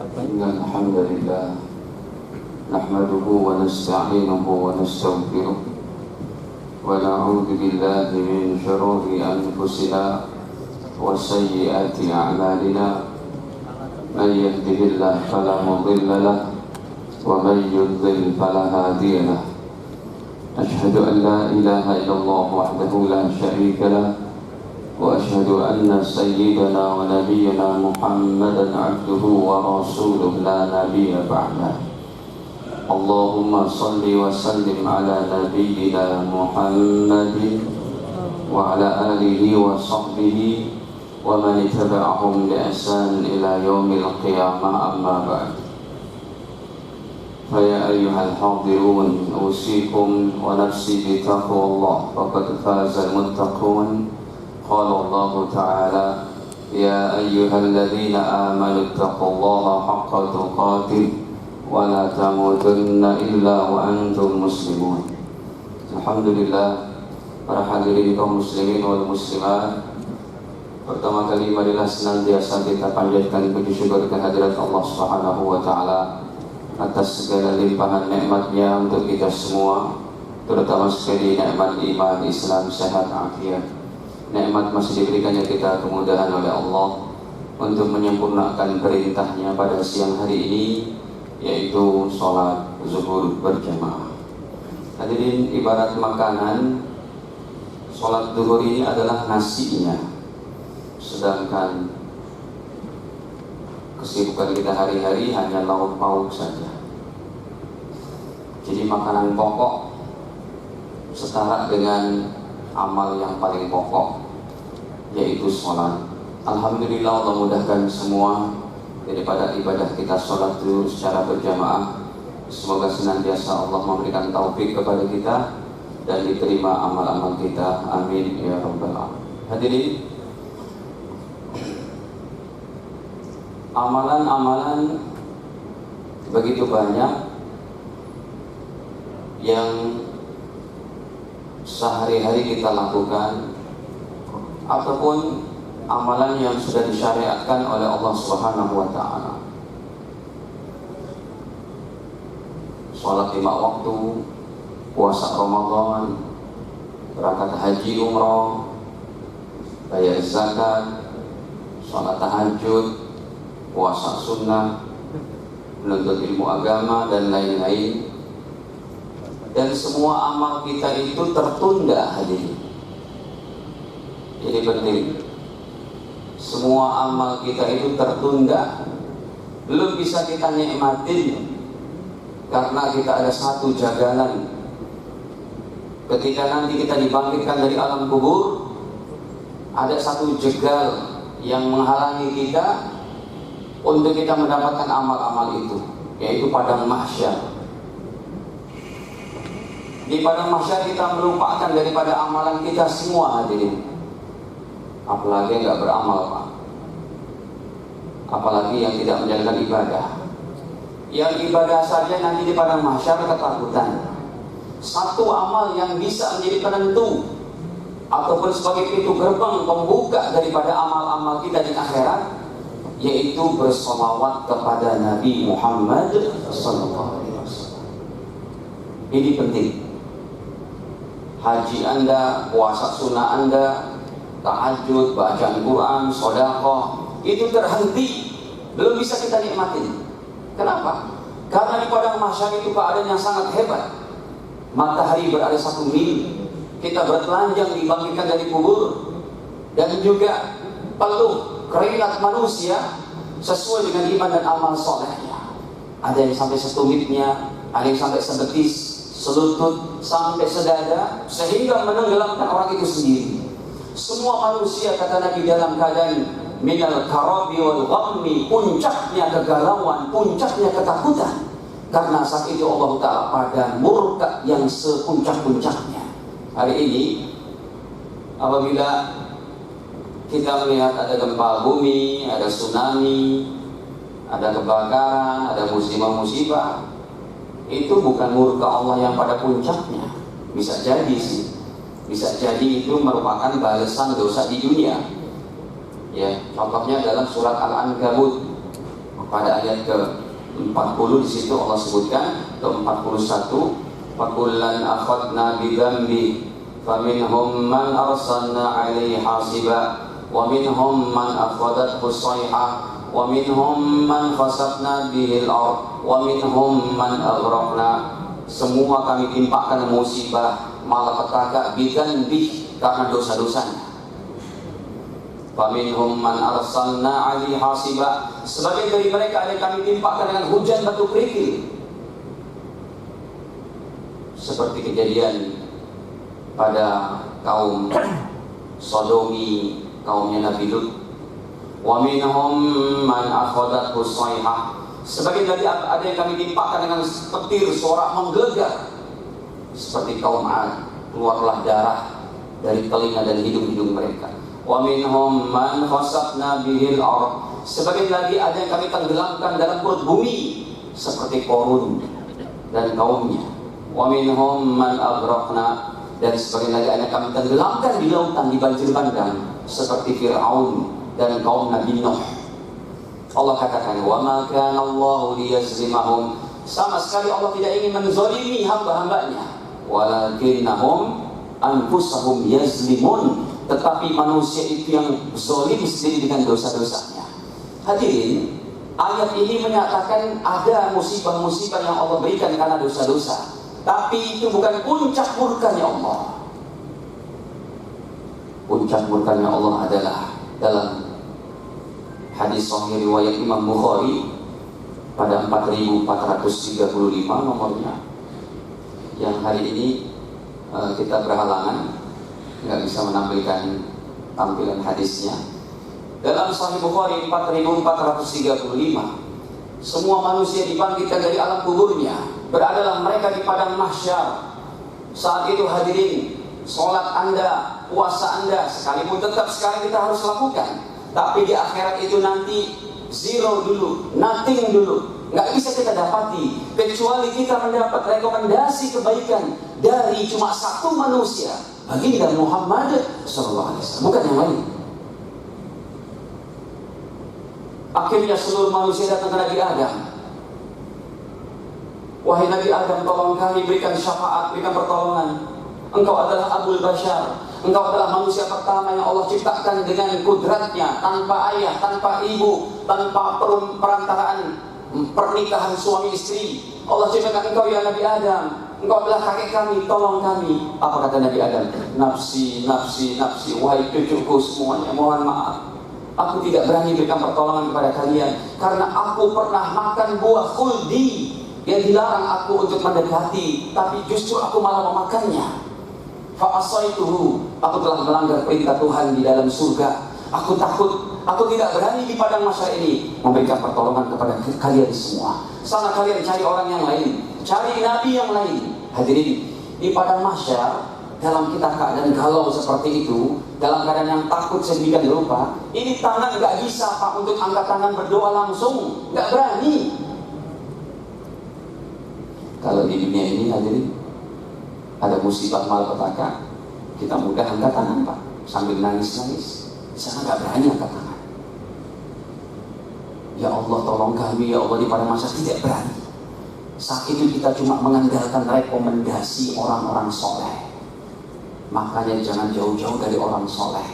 إن الحمد لله نحمده ونستعينه ونستغفره ونعوذ بالله من شرور أنفسنا وسيئات أعمالنا من يهده الله فلا مضل له ومن يضلل فلا هادي له أشهد أن لا إله إلا الله وحده لا شريك له وأشهد أن سيدنا ونبينا محمدا عبده ورسوله لا نبي بعده اللهم صل وسلم على نبينا محمد وعلى آله وصحبه ومن تبعهم بإحسان إلى يوم القيامة أما بعد فيا أيها الحاضرون أوصيكم ونفسي بتقوى الله فقد فاز المتقون قال الله تعالى يا أيها الذين آمنوا اتقوا الله حق تقاته ولا تموتن إلا وأنتم مسلمون. Alhamdulillah, para hadirin kaum muslimin wal muslimat, pertama kali marilah senantiasa kita panjatkan puji syukur kehadirat Allah Subhanahu wa taala atas segala limpahan nikmat-Nya untuk kita semua, terutama sekali nikmat iman, Islam, sehat, afiat. Nikmat masih diberikannya kita kemudahan oleh Allah untuk menyempurnakan perintahnya pada siang hari ini, yaitu sholat zuhur berjamaah. Hadirin, ibarat makanan, sholat zuhur ini adalah nasinya, sedangkan kesibukan kita hari-hari hanya lauk pauk saja. Jadi makanan pokok setara dengan amal yang paling pokok, yaitu sholat. Alhamdulillah, Allah mudahkan semua daripada ibadah kita sholat itu secara berjamaah. Semoga senantiasa Allah memberikan taufik kepada kita dan diterima amal-amal kita. Amin ya rabbal alamin. Hadirin, amalan-amalan begitu banyak yang sehari-hari kita lakukan ataupun amalan yang sudah disyariatkan oleh Allah Subhanahu wa taala. Salat 5 waktu, puasa Ramadan, berangkat haji umrah, bayar zakat, salat tahajud, puasa sunnah, menuntut ilmu agama dan lain-lain. Dan semua amal kita itu tertunda hadirin. Jadi penting, semua amal kita itu tertunda, belum bisa kita nikmatin karena kita ada satu jagalan. Ketika nanti kita dibangkitkan dari alam kubur, ada satu jegal yang menghalangi kita untuk kita mendapatkan amal-amal itu, yaitu padang mahsyar. Di padang mahsyar kita melupakan daripada amalan kita semua hadirin. Apalagi yang tidak beramal, Pak. Apalagi yang tidak menjalankan ibadah. Yang ibadah saja nanti di padang mahsyar ketakutan. Satu amal yang bisa menjadi penentu ataupun sebagai pintu gerbang pembuka daripada amal-amal kita di akhirat, yaitu bersolawat kepada Nabi Muhammad SAW. Ini penting. Haji Anda, puasa sunnah Anda, tahajud, bacaan Quran, sedekah, itu terhenti, belum bisa kita nikmatin. Kenapa? Karena di padang mahsyar itu keadaan yang sangat hebat. Matahari berada 1 mil, kita bertelanjang dibangkitkan dari kubur, dan juga peluh keringat manusia sesuai dengan iman dan amal solehnya. Ada yang sampai setumitnya, ada yang sampai sebetis, selutut, sampai sedada, sehingga menenggelamkan orang itu sendiri. Semua manusia, kata Nabi, dalam keadaan minal karabi wal ghammi, puncaknya kegalauan, puncaknya ketakutan, karena saat itu Allah Ta'ala pada murka yang sepuncak-puncaknya. Hari ini apabila kita melihat ada gempa bumi, ada tsunami, ada kebakaran, ada musibah-musibah, itu bukan murka Allah yang pada puncaknya. Bisa jadi sih, bisa jadi itu merupakan balasan dosa di dunia. Ya, contohnya dalam surat Al-Ankabut Pada ayat ke-40 di situ Allah sebutkan, ke-41, fakullan akhadna bidzambi faminhum man arsalna 'alaihi hasiba wa minhum man akhadathu sayhah wa minhum man khasafna bihil ard wa minhum man aghraqna. Semua kami timpakan musibah malapetaka bidzambi, karena dosa-dosanya. Faminhum man arsalna 'alaihi hasiba, sebagian dari mereka ada yang kami timpakan dengan hujan batu kerikil, seperti kejadian pada kaum Sodomi, kaumnya Nabi Lut. Wa minhum man akhadathu sayhah, sebagian dari ada yang kami timpakan dengan petir sorak menggelegar, seperti kaum Ad, keluarlah darah dari telinga dan hidung-hidung mereka. Wa minhum man khasafna bihil ard, sebagian lagi ada yang kami tenggelamkan dalam perut bumi, seperti Qarun dan kaumnya. Wa minhum man aghraqna, dan sebagian lagi ada yang kami tenggelamkan di lautan, di banjir bandang, seperti Fir'aun dan kaum Nabi Nuh. Allah katakan, wa ma kana Allahu liyazlimahum, sama sekali Allah tidak ingin menzalimi hamba-hambanya, walakinnahum anfusahum yazlimun, tetapi manusia itu yang zalim sendiri dengan dosa-dosanya. Hadirin, ayat ini menyatakan ada musibah-musibah yang Allah berikan karena dosa-dosa, tapi itu bukan puncak murkanya Allah. Puncak murkanya Allah adalah dalam hadis sahih riwayat Imam Bukhari pada 4435 nomornya, yang hari ini kita berhalangan nggak bisa menampilkan tampilan hadisnya. Dalam Sahih Bukhari 4435, semua manusia dibangkitkan dari alam kuburnya, beradalah mereka di padang mahsyar. Saat itu hadirin, sholat Anda, puasa Anda, sekalipun tetap sekarang kita harus lakukan, tapi di akhirat itu nanti zero dulu, nothing dulu, nggak bisa kita dapati kecuali kita mendapat rekomendasi kebaikan dari cuma satu manusia, baginda Muhammad SAW, bukan yang lain. Akhirnya seluruh manusia datang ke Nabi Adam. Wahai Nabi Adam, tolong kami, berikan syafaat, berikan pertolongan. Engkau adalah Abul Bashar, engkau adalah manusia pertama yang Allah ciptakan dengan kudratnya, tanpa ayah, tanpa ibu, tanpa perantaraan pernikahan suami istri. Allah ciptakan engkau ya Nabi Adam, engkau adalah kakek kami, tolong kami. Apa kata Nabi Adam? Nafsi, nafsi, nafsi, wahai cucuku semuanya, mohon maaf, aku tidak berani berikan pertolongan kepada kalian, karena aku pernah makan buah khuldi yang dilarang aku untuk mendekati, tapi justru aku malah memakannya. Fa'asaituhu, aku telah melanggar perintah Tuhan di dalam surga. Aku takut, aku tidak berani di padang mahsyar ini memberikan pertolongan kepada kalian semua. Sana kalian cari orang yang lain, cari nabi yang lain. Hadirin, di padang mahsyar, dalam kita keadaan galau seperti itu, dalam keadaan yang takut sedemikian rupa, ini tangan nggak bisa Pak untuk angkat tangan berdoa langsung, nggak berani. Kalau di dunia ini hadirin, ada musibah malapetaka, kita mudah angkat tangan Pak, sambil nangis-nangis. Di sana nggak berani angkat tangan. Ya Allah tolong kami, ya Allah, di padang mahsyar tidak berani. Saat itu kita cuma mengandalkan rekomendasi orang-orang soleh. Makanya jangan jauh-jauh dari orang soleh.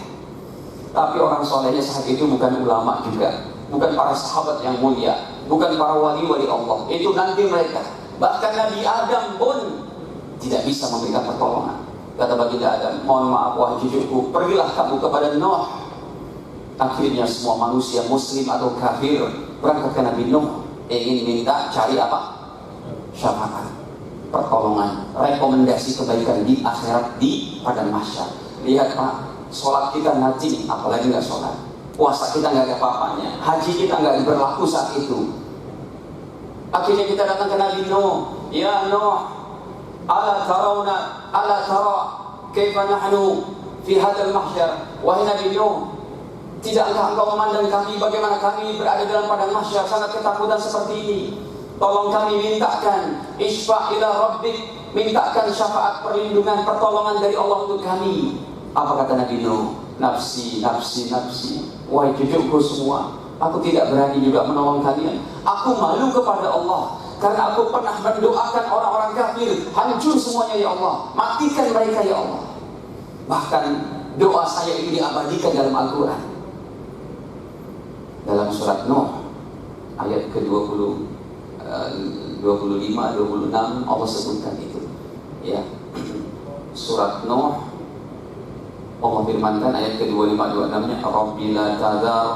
Tapi orang solehnya saat itu bukan ulama juga, bukan para sahabat yang mulia, bukan para wali-wali Allah. Itu nanti mereka. Bahkan Nabi Adam pun tidak bisa memberikan pertolongan. Kata baginda Adam, mohon maaf wahai cucuku, pergilah kamu kepada Nuh. Akhirnya semua manusia muslim atau kafir berangkat ke Nabi Nuh, ingin minta cari apa? Syafaat, pertolongan, rekomendasi kebaikan di akhirat, di padang mahsyar. Lihat Pak, sholat kita najis, apalagi nggak sholat. Puasa kita nggak ada apa-apanya, haji kita nggak berlaku saat itu. Akhirnya kita datang ke Nabi Nuh, ya Nuh, ala tara kaifa nahnu fi hadzal mahsyar. Wahai Nabi Nuh, tidakkah engkau memandang kami bagaimana kami berada dalam padang mahsyar, sangat ketakutan seperti ini. Tolong kami, mintakan isfa' ila rabbik, mintakan syafaat, perlindungan, pertolongan dari Allah untuk kami. Apa kata Nabi Nuh? Nafsi, nafsi, nafsi. Wahai cucuku semua, Aku tidak berani juga menolong kalian. Aku malu kepada Allah karena aku pernah mendoakan orang-orang kafir, hancur semuanya ya Allah, matikan mereka ya Allah. Bahkan doa saya ini diabadikan dalam Al-Quran. Dalam surat Nuh ayat ke-20 25, 26 Allah sebutkan itu. Ya. Surat Nuh Allah firmankan ayat ke-25 26-nya, Rabbi la tadhar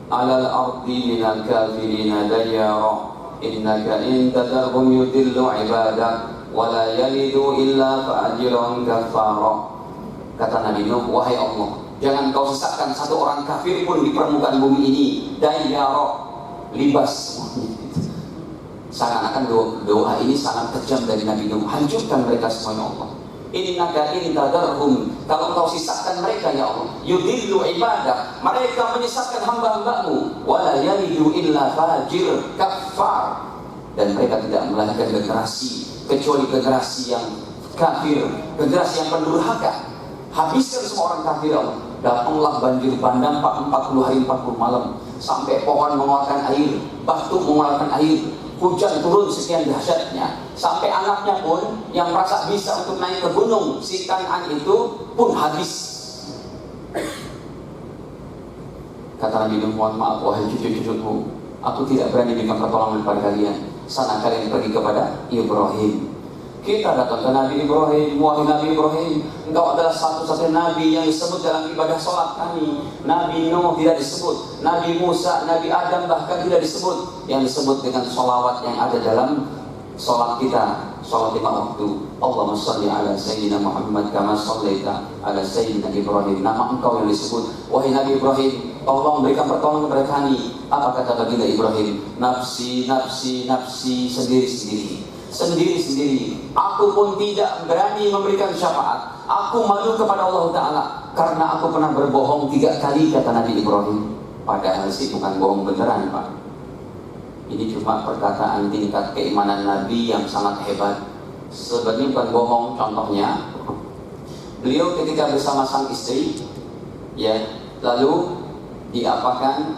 'alal ardi minal kafirina dayyara innaka in tadharhum yudillu 'ibadak wa la yalidu illa fajiran kafara. Kata Nabi Nuh, wahai Allah, jangan kau sesatkan satu orang kafir pun di permukaan bumi ini. Dayyara, libas. Seakan-akan doa ini sangat kejam dari Nabi Nuh. Hancurkan mereka semuanya Allah. Innaka in tadarhum, kalau kau sisahkan mereka ya Allah, yudillu ibadah, mereka menyesatkan hamba-hambamu, wala yalidu illa fajir kafar, dan mereka tidak melahirkan generasi kecuali generasi yang kafir, generasi yang pendurhaka. Habiskan semua orang kafir ya Allah. Datanglah banjir bandang 40 hari 40 malam, sampai pohon mengeluarkan air, batu mengeluarkan air, hujan turun sekian dahsyatnya, sampai anaknya pun yang merasa bisa untuk naik ke gunung si Kan'an itu pun habis. Kata Nabi Nuh, mohon maaf wahai cucu-cucuku, aku tidak berani berikan pertolongan pada kalian. Sana kalian pergi kepada Ibrahim. Kita datang ke Nabi Ibrahim, wahai Nabi Ibrahim, engkau adalah satu-satunya Nabi yang disebut dalam ibadah sholat kami. Nabi Nuh tidak disebut, Nabi Musa, Nabi Adam bahkan tidak disebut. Yang disebut dengan sholawat yang ada dalam sholat kita, sholat 5 waktu. Allahumma sholli ala Sayyidina Muhammad kama shollaita ala Sayyidina Ibrahim. Nama engkau yang disebut, wahai Nabi Ibrahim, tolong berikan pertolongan kepada kami. Apa kata baginda Ibrahim? Nafsi, nafsi, nafsi, sendiri-sendiri. Sendiri-sendiri, aku pun tidak berani memberikan syafaat. Aku malu kepada Allah Ta'ala karena aku pernah berbohong 3 kali, kata Nabi Ibrahim. Padahal sih bukan bohong beneran Pak. Ini cuma perkataan tingkat keimanan Nabi yang sangat hebat. Sebenarnya bukan bohong. Contohnya, beliau ketika bersama sang istri, ya, lalu diapakan,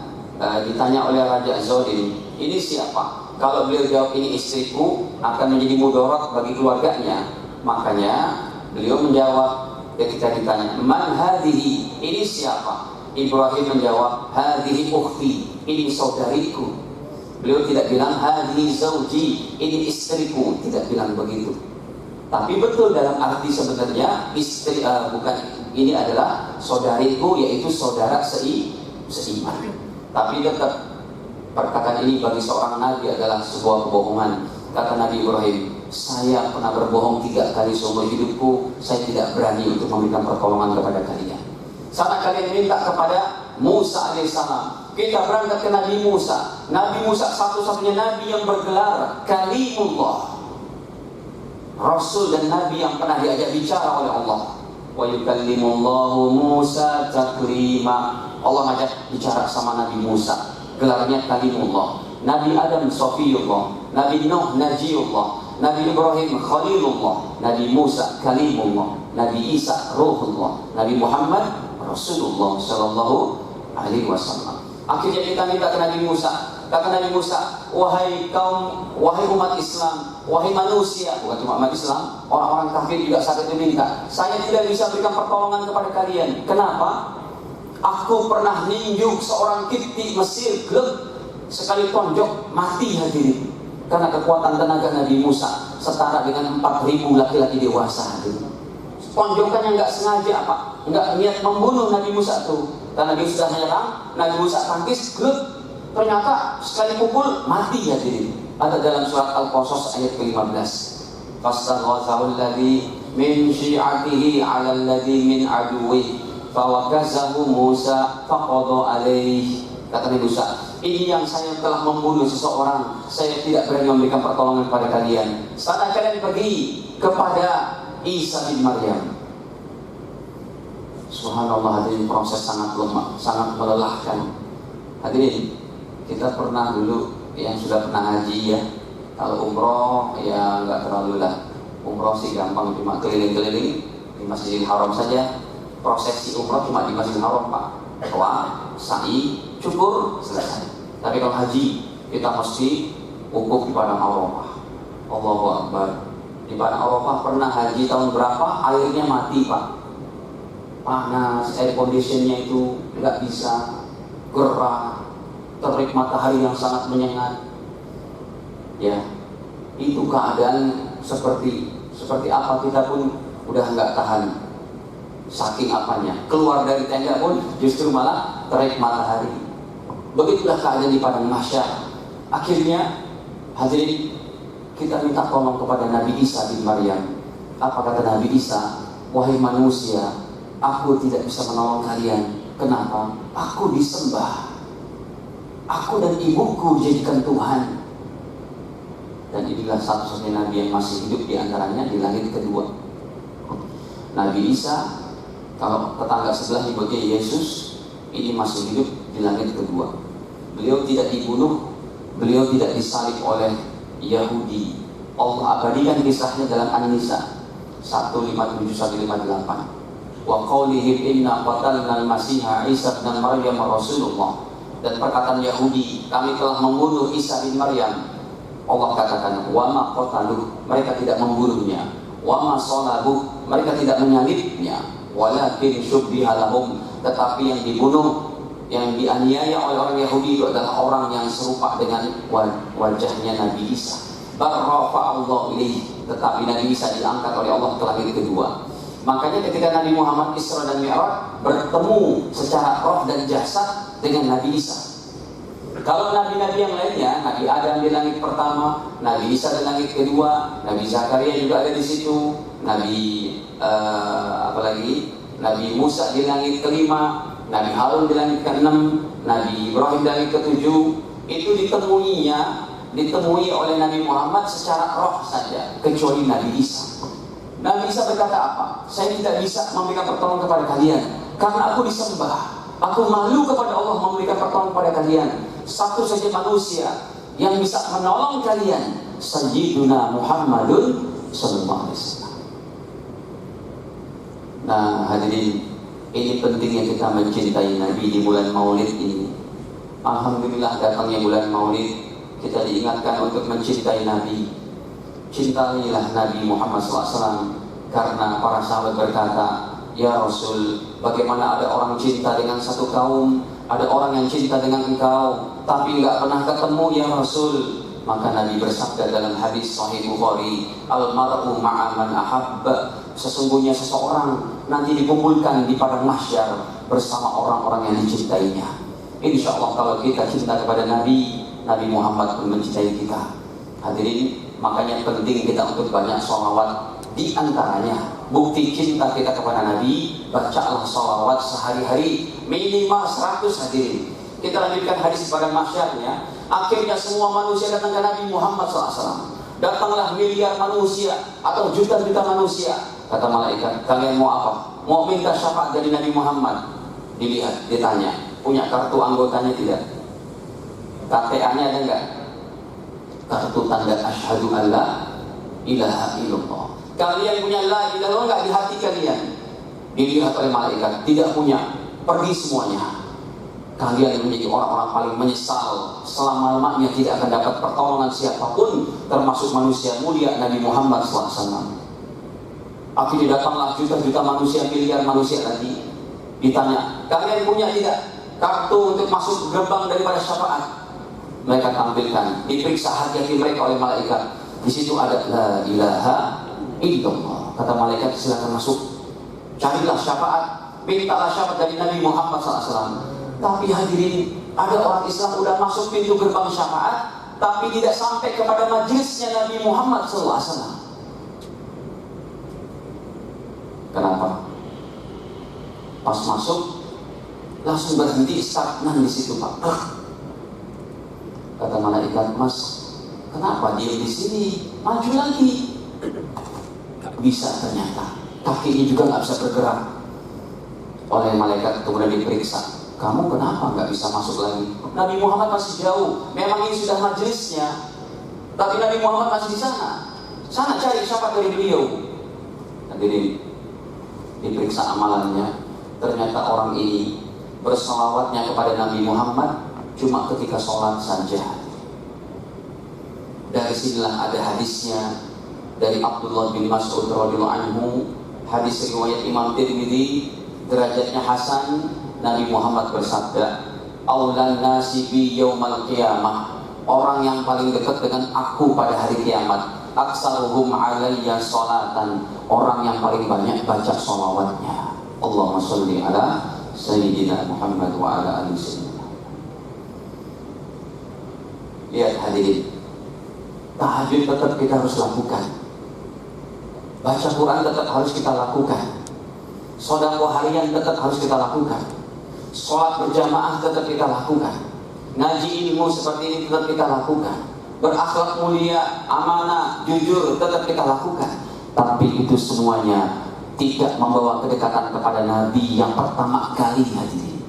ditanya oleh Raja Zodim, ini siapa? Kalau beliau jawab ini istriku, akan menjadi mudarat bagi keluarganya. Makanya beliau menjawab ketika ditanya, man hadhihi, ini siapa? Ibrahim menjawab, hadhihi ukhti, ini saudariku. Beliau tidak bilang hadhihi zawji, ini istriku, tidak bilang begitu. Tapi betul dalam arti sebenarnya istri bukan, ini adalah saudariku, yaitu saudara seiman. Tapi tetap perkataan ini bagi seorang Nabi adalah sebuah kebohongan. Kata Nabi Ibrahim, saya pernah berbohong 3 kali seumur hidupku, saya tidak berani untuk memberikan pertolongan kepada kalian. Sana kalian minta kepada Musa alaihissalam. Kita berangkat ke Nabi Musa. Nabi Musa satu-satunya Nabi yang bergelar Kalimullah, Rasul dan Nabi yang pernah diajak bicara oleh Allah. Wa yukallimullahu Musa taklima. Allah ngajak bicara sama Nabi Musa, gelarnya Kalimullah. Nabi Adam Sofiyullah, Nabi Nuh Najiyullah, Nabi Ibrahim Khalilullah, Nabi Musa Kalimullah, Nabi Isa Ruhullah, Nabi Muhammad Rasulullah Sallallahu Alaihi Wasallam. Akhirnya kita minta ke Nabi Musa. Kata Nabi Musa, wahai kaum, wahai umat Islam, wahai manusia, bukan cuma umat Islam, orang-orang kafir juga saat itu minta, saya tidak bisa berikan pertolongan kepada kalian. Kenapa? Aku pernah ninjuk seorang Kipti Mesir, gelap, sekali tonjok mati hadirin. Karena kekuatan tenaga Nabi Musa setara dengan 4.000 laki-laki dewasa hadirin. Tonjokannya nggak sengaja Pak, nggak niat membunuh Nabi Musa tuh. Karena Nabi sudah menyerang, Nabi Musa tangkis, gelap, ternyata sekali pukul mati hadirin. Ada dalam surat Al-Qasas ayat ke-15. Fastaghathahu alladhi min syi'atihi 'ala alladhi min aduwwihi fawakazahu Musa faqada alaih. Kata Nabi Musa, ini yang saya telah membunuh seseorang, saya tidak berani memberikan pertolongan kepada kalian. Sana kalian pergi kepada Isa bin Maryam. Subhanallah hadirin, proses sangat lemah, sangat melelahkan. Hadirin, kita pernah dulu yang sudah pernah haji ya, kalau umroh ya nggak terlalu lah. Umroh sih gampang, cuma keliling-keliling di Masjidil Haram saja. Prosesi umroh cuma di Masjidil Haram Pak. Tawaf, sa'i, cukur, selesai. Tapi kalau haji, kita mesti wukuf di Padang Arafah. Allahu Akbar. Di Padang Arafah pernah haji tahun berapa, airnya mati Pak. Panas, air conditionnya itu nggak bisa, gerah, terik matahari yang sangat menyengat. Ya, itu keadaan seperti apa, kita pun udah nggak tahan. Saking apanya, keluar dari tenda pun justru malah terik matahari. Begitulah keadaan di padang mahsyar. Akhirnya hadirin, kita minta tolong kepada Nabi Isa bin Maryam. Apa kata Nabi Isa? Wahai manusia, aku tidak bisa menolong kalian. Kenapa? Aku disembah. Aku dan ibuku dijadikan Tuhan. Dan inilah satu-satunya Nabi yang masih hidup di antaranya di langit kedua. Nabi Isa, kalau tetangga sebelah ibunya Yesus, ini masih hidup di langit kedua. Beliau tidak dibunuh, beliau tidak disalib oleh Yahudi. Allah abadikan kisahnya dalam An-Nisa 157-158. Wa qaulihim inna qatalna al-Masiha Isa bin Maryam Rasulullah. Dan perkataan Yahudi, kami telah membunuh Isa bin Maryam. Allah katakan, wa ma qataluh, mereka tidak membunuhnya. Wa ma salabuh, mereka tidak menyalibnya. Walakin syubbiha lahum, tetapi yang dibunuh, yang dianiaya oleh orang Yahudi itu adalah orang yang serupa dengan wajahnya Nabi Isa. Barrafa Allah ilaih, tetapi Nabi Isa diangkat oleh Allah ke langit kedua. Makanya ketika Nabi Muhammad Isra dan Mi'raj bertemu secara roh dan jasad dengan Nabi Isa. Kalau nabi-nabi yang lainnya, Nabi Adam di langit pertama, Nabi Isa di langit kedua, Nabi Zakaria juga ada di situ, Nabi Musa di langit kelima, Nabi Harun di langit keenam, Nabi Ibrahim di langit ketujuh. Itu ditemui oleh Nabi Muhammad secara roh saja, kecuali Nabi Isa. Nabi Isa berkata apa? Saya tidak bisa memberikan pertolongan kepada kalian karena aku disembah. Aku malu kepada Allah memberikan pertolongan kepada kalian. Satu saja manusia yang bisa menolong kalian, Sayyiduna Muhammadun sallallahu alaihi wasallam. Nah, hadirin, ini pentingnya kita mencintai Nabi di bulan Maulid ini. Alhamdulillah datangnya bulan Maulid, kita diingatkan untuk mencintai Nabi. Cintailah Nabi Muhammad SAW, karena para sahabat berkata, ya Rasul, bagaimana ada orang cinta dengan satu kaum, ada orang yang cinta dengan engkau, tapi enggak pernah ketemu ya Rasul. Maka Nabi bersabda dalam hadis Sahih Bukhari, al-mar'u ma'a man ahabba, sesungguhnya seseorang nanti dikumpulkan di padang mahsyar bersama orang-orang yang dicintainya. Insya Allah kalau kita cinta kepada Nabi, Nabi Muhammad pun mencintai kita. Hadirin, makanya penting kita untuk banyak sholawat. Di antaranya bukti cinta kita kepada Nabi, bacalah sholawat sehari-hari minimal 100 hadirin. Kita lanjutkan hadis pada mahsyarnya. Akhirnya semua manusia datang ke Nabi Muhammad SAW. Datanglah miliar manusia atau juta-juta manusia. Kata malaikat, kalian mau apa? Mau minta syafaat dari Nabi Muhammad? Dilihat, ditanya, punya kartu anggotanya tidak? KTA-nya ada enggak? Kartu tanda asyhadu alla ilaha illallah. Kalian punya la ilaha illallah enggak di hati kalian? Dilihat oleh malaikat, tidak punya. Pergi semuanya. Kalian menjadi orang-orang paling menyesal, selama-lamanya tidak akan dapat pertolongan siapapun, termasuk manusia mulia Nabi Muhammad SAW. Akhirnya datanglah juta-juta manusia, miliar manusia tadi. Ditanya, kalian punya tidak kartu untuk masuk gerbang daripada syafaat? Mereka tampilkan, diperiksa hati-hati mereka oleh malaikat. Di situ ada la ilaha illallah. Kata malaikat, silakan masuk. Carilah syafaat, mintalah syafaat dari Nabi Muhammad SAW. Tapi hadirin, ada orang Islam sudah masuk pintu gerbang syafaat, tapi tidak sampai kepada majelisnya Nabi Muhammad SAW. Kenapa? Pas masuk, langsung berhenti, stagnan di situ Pak. Kata malaikat, Mas, kenapa dia di sini? Maju lagi. Bisa ternyata, kakinya juga nggak bisa bergerak. Oleh malaikat kemudian diperiksa. Kamu kenapa nggak bisa masuk lagi? Nabi Muhammad masih jauh. Memang ini sudah majelisnya, tapi Nabi Muhammad masih di sana. Sana cari syafaat dari beliau. Hadirin, diperiksa amalannya. Ternyata orang ini bersalawatnya kepada Nabi Muhammad cuma ketika sholat saja. Dari sinilah ada hadisnya dari Abdullah bin Mas'ud radhiyallahu anhu, hadis riwayat Imam Tirmidzi, derajatnya hasan. Nabi Muhammad bersabda, "Aulan nasi bi yaumal qiyamah," orang yang paling dekat dengan aku pada hari kiamat, "aksaruhum alayya sholatan," orang yang paling banyak baca sholawatnya. Allahumma sholli ala Sayyidina Muhammad wa ala ali Sayyidina. Lihat hadirin, tahajud tetap kita harus lakukan, baca Quran tetap harus kita lakukan, sedekah harian tetap harus kita lakukan, sholat berjamaah tetap kita lakukan, ngaji ilmu seperti ini tetap kita lakukan, berakhlak mulia, amanah, jujur tetap kita lakukan. Tapi itu semuanya tidak membawa kedekatan kepada Nabi yang pertama kali, hadirin.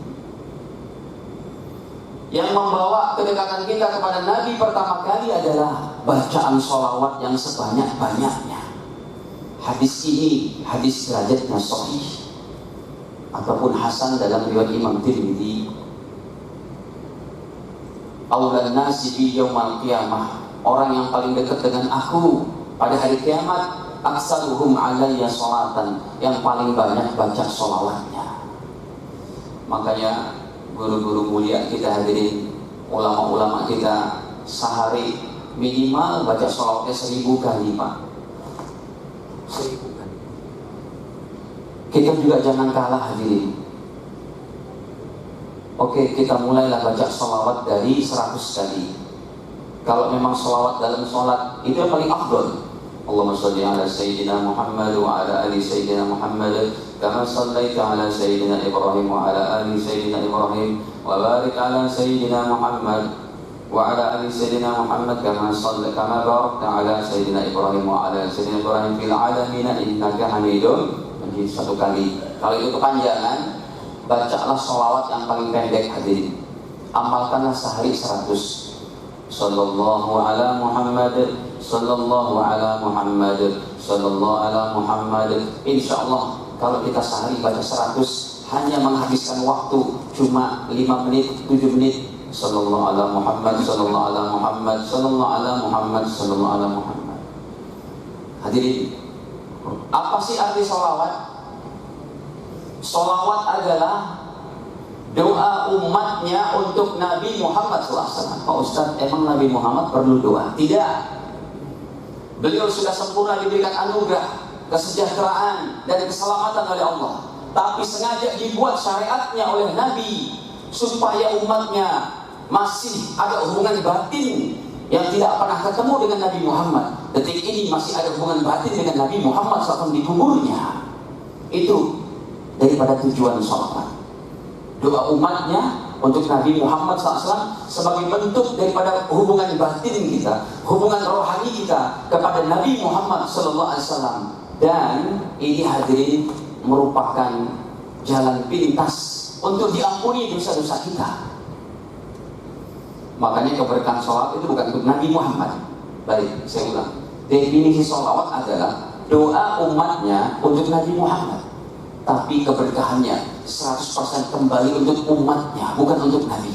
Yang membawa kedekatan kita kepada Nabi pertama kali adalah bacaan sholawat yang sebanyak-banyaknya. Hadis ini hadis derajatnya sahih ataupun hasan dalam riwayat Imam Tirmidzi. Aulan nasi bi yaumal qiyamah, orang yang paling dekat dengan aku pada hari kiamat, aksaruhum alayya sholatan, yang paling banyak baca sholawatnya. Makanya guru-guru mulia kita hadirin, ulama-ulama kita sehari minimal baca sholawatnya 1000 kali, Pak. 1000 kali. Kita juga jangan kalah, hadirin. Oke, kita mulailah baca sholawat dari 100 kali. Kalau memang sholawat dalam sholat itu yang paling afdol. Allahumma sholli ala Sayyidina Muhammad wa ala ali Sayyidina Muhammad kama shallaita ala Sayyidina Ibrahim wa ala ali Sayyidina Ibrahim wa barik ala Sayyidina Muhammad wa ala ali Sayyidina Muhammad kama barakta ala Sayyidina Ibrahim wa ala Sayyidina Ibrahim fil alamin innaka Hamidum Majid. Satu kali. Kalau itu kepanjangan, bacalah sholawat yang paling pendek, hadirin. Amalkanlah sehari 100. Sallallahu ala Muhammad, sallallahu ala Muhammad, sallallahu ala Muhammad. Insya Allah kalau kita sehari baca 100, hanya menghabiskan waktu cuma 5 menit, 7 menit. Sallallahu ala Muhammad, sallallahu ala Muhammad, sallallahu ala Muhammad, sallallahu ala Muhammad. Hadirin, apa sih arti sholawat? Sholawat adalah doa umatnya untuk Nabi Muhammad SAW. Pak Ustadz, emang Nabi Muhammad perlu doa? Tidak. Beliau sudah sempurna, diberikan anugerah, kesejahteraan dan keselamatan oleh Allah. Tapi sengaja dibuat syariatnya oleh Nabi supaya umatnya masih ada hubungan batin yang tidak pernah ketemu dengan Nabi Muhammad. Detik ini masih ada hubungan batin dengan Nabi Muhammad SAW di kuburnya. Itu daripada tujuan sholawat. Doa umatnya untuk Nabi Muhammad SAW sebagai bentuk daripada hubungan batin kita, hubungan rohani kita kepada Nabi Muhammad SAW. Dan ini hadirin merupakan jalan pintas untuk diampuni dosa-dosa kita. Makanya keberkahan sholawat itu bukan untuk Nabi Muhammad. Baik, saya ulang. Definisi sholawat adalah doa umatnya untuk Nabi Muhammad, tapi keberkahannya 100% kembali untuk umatnya, bukan untuk Nabi.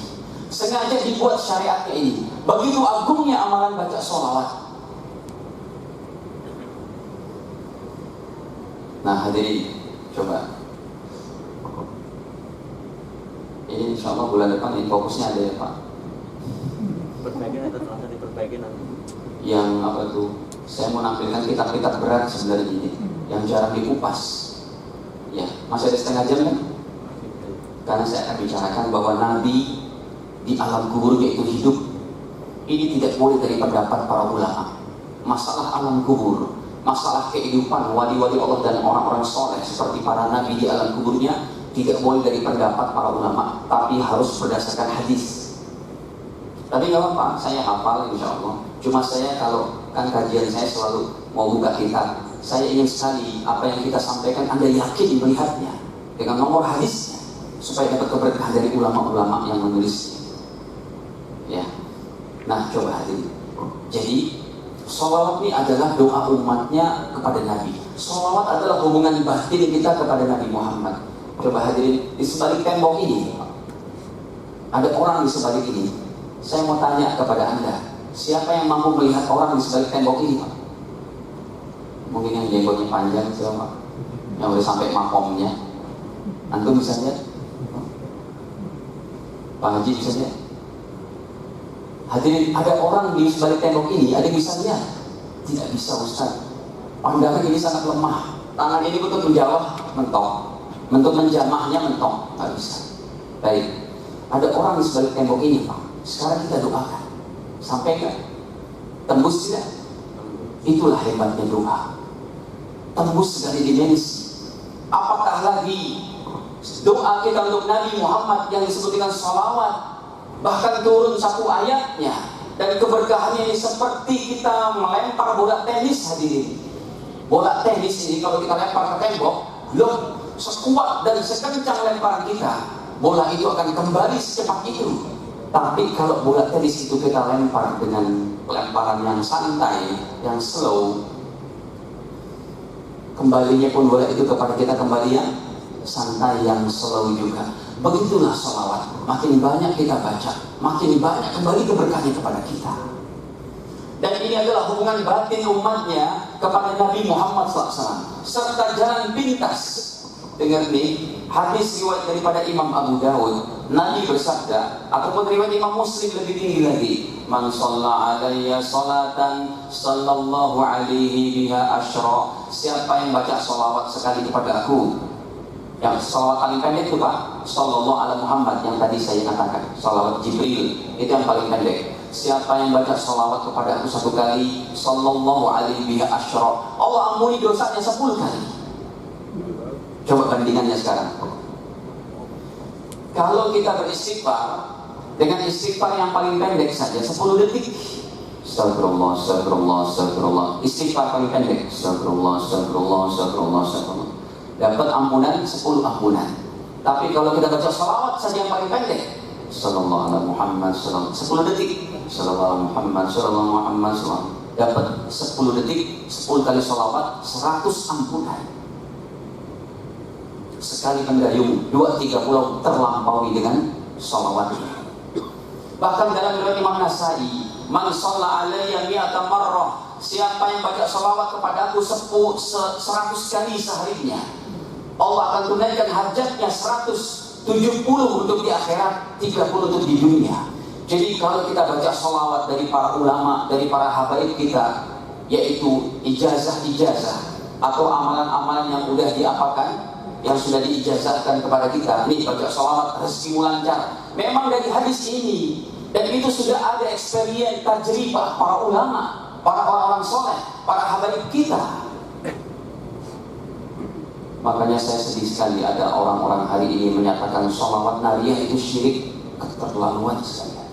Sengaja dibuat syariatnya ini. Begitu agungnya amalan baca sholawat. Nah hadirin, coba. Ini insya Allah bulan depan ini fokusnya ada ya Pak. Perbaikan atau terasa diperbaiki nanti. Yang apa tuh? Saya mau nampilkan kitab-kitab berat sebenarnya ini, yang jarang dikupas. Ya, masih ada setengah jam kan? Karena saya akan bicarakan bahwa Nabi di alam kubur yaitu hidup. Ini tidak boleh dari pendapat para ulama. Masalah alam kubur, masalah kehidupan wali-wali Allah dan orang-orang soleh seperti para Nabi di alam kuburnya tidak boleh dari pendapat para ulama, tapi harus berdasarkan hadis. Tapi nggak apa-apa, saya hafal insya Allah. Cuma saya kalau kan kajian saya selalu mau buka kitab, saya ingin sekali apa yang kita sampaikan Anda yakin melihatnya dengan nomor hadisnya supaya dapat keberkahan dari ulama-ulama yang menulisnya. Ya, nah coba hadirin. Jadi sholawat ini adalah doa umatnya kepada Nabi. Sholawat adalah hubungan batin kita kepada Nabi Muhammad. Coba hadirin, di sebalik tembok ini Ada orang di sebalik ini. Saya mau tanya kepada Anda, siapa yang mampu melihat orang di sebalik tembok ini, Pak? Mungkin yang jenggotnya panjang, siapa? Yang udah sampai makomnya. Antum bisa lihat? Pak Haji bisa lihat? Hadirin, ada orang di sebalik tembok ini, ada yang bisa lihat? Tidak bisa, Ustaz. Pandangan ini sangat lemah. Tangan ini untuk menjawab, mentok. Untuk menjamahnya, mentok. Nggak bisa. Baik. Ada orang di sebalik tembok ini, Pak. Sekarang kita doakan. Sampai nggak? Tembus tidak? Itulah hebatnya doa. Tembus segala dimensi. Apakah lagi doa kita untuk Nabi Muhammad yang disebut dengan salawat, bahkan turun satu ayatnya, dan keberkahannya ini seperti kita melempar bola tenis. Hadirin, bola tenis ini kalau kita lempar ke tembok, belum sekuat dan sekencang lemparan kita, bola itu akan kembali secepat itu. Tapi kalau bola tenis itu kita lempar dengan lemparan yang santai, yang slow, kembalinya pun bola itu kepada kita kembali yang santai, yang slow juga. Begitulah sholawat. Makin banyak kita baca, makin banyak kembali keberkahannya kepada kita. Dan ini adalah hubungan batin umatnya kepada Nabi Muhammad SAW serta jalan pintas. Dengar nih, hadis riwayat daripada Imam Abu Dawud, Nabi bersabda, ataupun riwayat Imam Muslim lebih tinggi lagi, man shalla alayya salatan sallallahu alaihi biha asyra. Siapa yang baca salawat sekali kepada aku, yang salawat paling pendek itu Pak, sallallahu ala Muhammad, yang tadi saya katakan, salawat Jibril, itu yang paling pendek. Siapa yang baca salawat kepada aku satu kali, sallallahu alaihi biha asyra, Allah ampuni dosanya 10 kali. Coba bandingannya sekarang. Kalau kita beristighfar dengan istighfar yang paling pendek saja 10 detik, astagfirullah, astagfirullah, astagfirullah, istighfar paling pendek, astagfirullah, astagfirullah, astagfirullah, astagfirullah, dapat ampunan 10 ampunan. Tapi kalau kita baca salawat saja yang paling pendek, sallallahu alaihi Muhammad, 10 detik, sallallahu Muhammad, sallallahu Muhammad, dapat 10 detik, 10 kali salawat, 100 ampunan. Sekali mendayung 2-3 pulau terlampaui dengan salawat. Bahkan dalam riwayat Imam Nasai, man shalla alayya mi'ata marrah, siapa yang baca salawat kepada aku 100 kali seharinya, Allah akan tunaikan hajatnya 170 untuk di akhirat, 30 untuk di dunia. Jadi kalau kita baca salawat dari para ulama, dari para habaib kita, yaitu ijazah-ijazah atau amalan-amalan yang sudah diapakan, yang sudah diijazahkan kepada kita, nih baca salawat rezekimu lancar, memang dari hadis ini. Dan itu sudah ada experience, tajribah para ulama, para orang-orang soleh, para habaib kita. Makanya saya sedih sekali ada orang-orang hari ini menyatakan salawat nariyah itu syirik, keterlaluan sekali.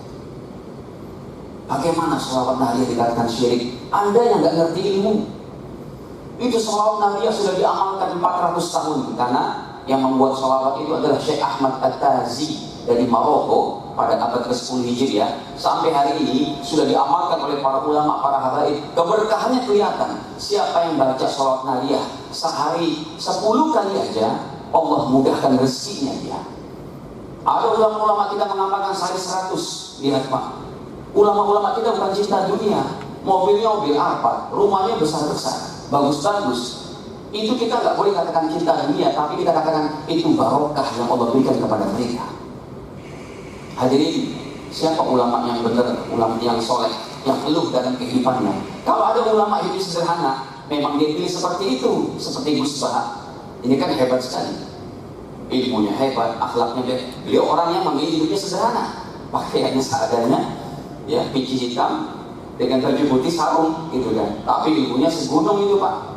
Bagaimana salawat nariyah dikatakan syirik? Anda yang nggak ngerti ilmu. Itu salawat nariyah sudah diamalkan 400 tahun, karena yang membuat salawat itu adalah Syekh Ahmad At-Tazi dari Maroko pada abad ke-10 Hijriah. Sampai hari ini sudah diamalkan oleh para ulama, para habaib. Keberkahannya kelihatan. Siapa yang baca salawat nariyah sehari 10 kali aja, Allah mudahkan rezekinya dia. Ada ulama-ulama kita mengamalkan sehari 100. Lihat Pak, ulama-ulama kita bukan cinta dunia. Mobilnya mobil Alphard, rumahnya besar-besar, bagus-bagus. Itu kita nggak boleh katakan cinta dunia, tapi kita katakan itu barokah yang Allah berikan kepada mereka. Hadirin, siapa ulama yang benar, ulama yang soleh, yang peluh dalam kehidupannya? Kalau ada ulama hidup sederhana, memang dia pilih seperti itu, seperti Gus Bah. Ini kan hebat sekali, ilmunya hebat, akhlaknya baik. Beliau orang yang memilih hidupnya sederhana, pakaiannya seadanya, ya peci hitam dengan baju putih sarung, gitu kan. Tapi ilmunya segunung itu Pak.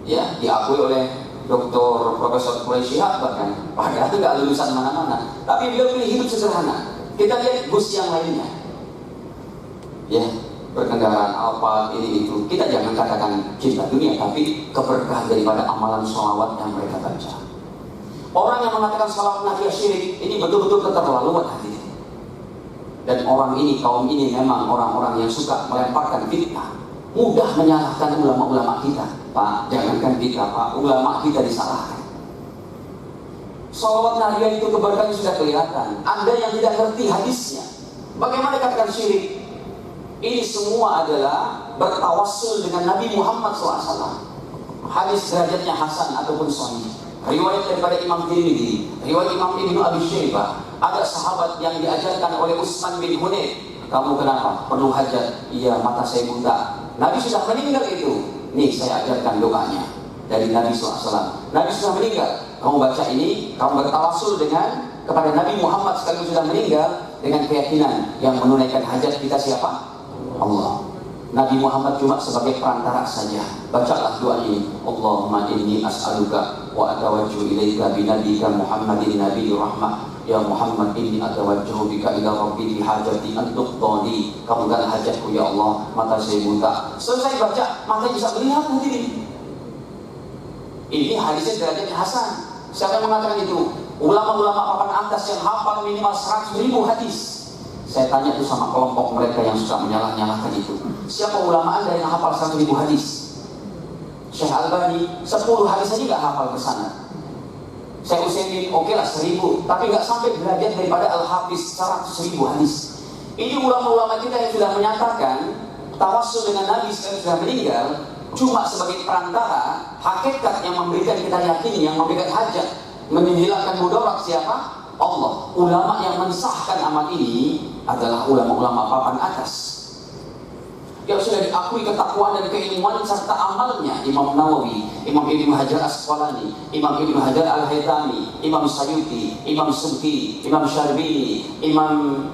Ya, diakui oleh Dr. Profesor Quraisy Shihab bahkan, padahal nggak lulusan mana-mana, tapi beliau pilih hidup sederhana. Kita lihat Gus yang lainnya, ya berkendaraan Alphard ini itu. Kita jangan katakan cinta dunia, tapi keberkahan daripada amalan sholawat yang mereka baca. Orang yang mengatakan sholawat Nabi syirik, ini betul-betul keterlaluan hati. Dan orang ini, kaum ini memang orang-orang yang suka melemparkan fitnah, mudah menyalahkan ulama-ulama kita. Pak, jangankan kita Pak, ulama kita disalahkan. Sholawat nariyah itu keberkahannya sudah kelihatan. Anda yang tidak ngerti hadisnya, bagaimana dikatakan syirik? Ini semua adalah bertawassul dengan Nabi Muhammad SAW. Hadis derajatnya hasan ataupun sahih. Riwayat daripada Imam Tirmidzi, riwayat Imam Ibnu Abi Syaibah. Ada sahabat yang diajarkan oleh Utsman bin Hunayf, kamu kenapa? Perlu hajat? Iya, mata saya buta. Nabi sudah meninggal itu. Nih saya ajarkan doanya dari Nabi SAW. Nabi sudah meninggal. Kamu baca ini, kamu bertawassul dengan kepada Nabi Muhammad sekaligus sudah meninggal dengan keyakinan yang menunaikan hajat kita siapa? Allah. Nabi Muhammad cuma sebagai perantara saja. Bacalah doa ini. Allahumma inni as'aluka wa atawajju ilaika binabika Muhammadin nabiyyi rahmah. Ya Muhammad inni atawajjahu bika ila rabbi bi hajati an tuqdani. Kabulkan hajatku ya Allah, mata saya buta. Selesai baca, mata bisa melihat nanti. Ini hadisnya derajatnya hasan. Siapa yang mengatakan itu? Ulama-ulama papan atas yang hafal minimal 100.000 hadis. Saya tanya itu sama kelompok mereka yang suka menyalah-nyalahkan itu. Siapa ulama Anda yang hafal 100.000 hadis? Syekh Albani 10 hadis saja nggak hafal ke sana. Syekh Utsaimin oke lah 1000, tapi nggak sampai derajat daripada Al-Hafiz 100.000 hadis. Ini ulama-ulama kita yang sudah menyatakan tawassul dengan Nabi sekarang sudah meninggal cuma sebagai perantara. Hakikat yang memberikan kita yakin, yang memberikan hajat, menghilangkan mudarat siapa? Allah. Ulama yang mensahkan amal ini adalah ulama-ulama papan atas yang sudah diakui ketakwaan dan keilmuan serta amalnya. Imam Nawawi, Imam Ibnu Hajar Asqalani, Imam Ibnu Hajar Al-Haytami, Imam Sayuti, Imam Subki, Imam Syarbini, Imam